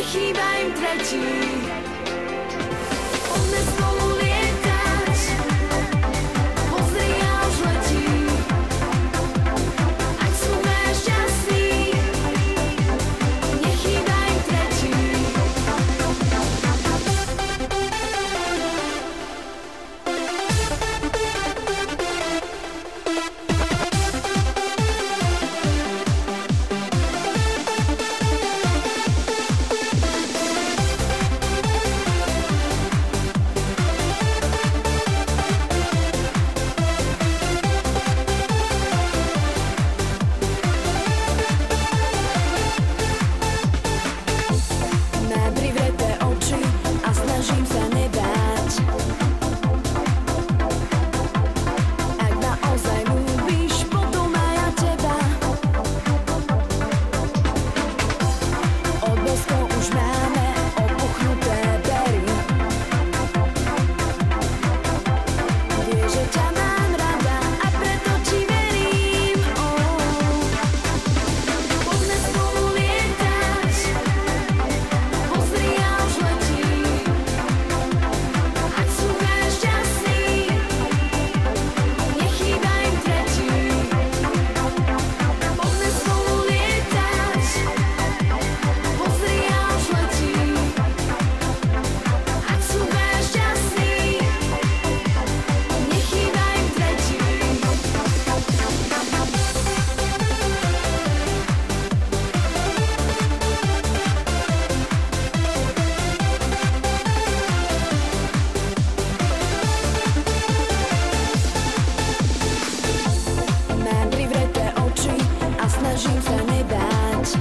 nechýba im tretí. Poďme spolu lietať, pozri, ja už letím. Ať sú dve šťastní, nechýba im tretí. Mám privreté oči a snažím sa nebáť. Ak ma ozaj ľúbiš, potom aj ja teba. Od boskov už máme opuchnuté pery. Vieš, že ťa mám rada a preto ti verím. Poďme spolu lietať, pozri, ja už letím. Ať sú dve šťastní, nechýba im tretí. Poďme spolu lietať, pozri, ja už letím. Ať sú dve šťastní, nechýba im tretí. Mám privreté oči a snažím sa nebáť.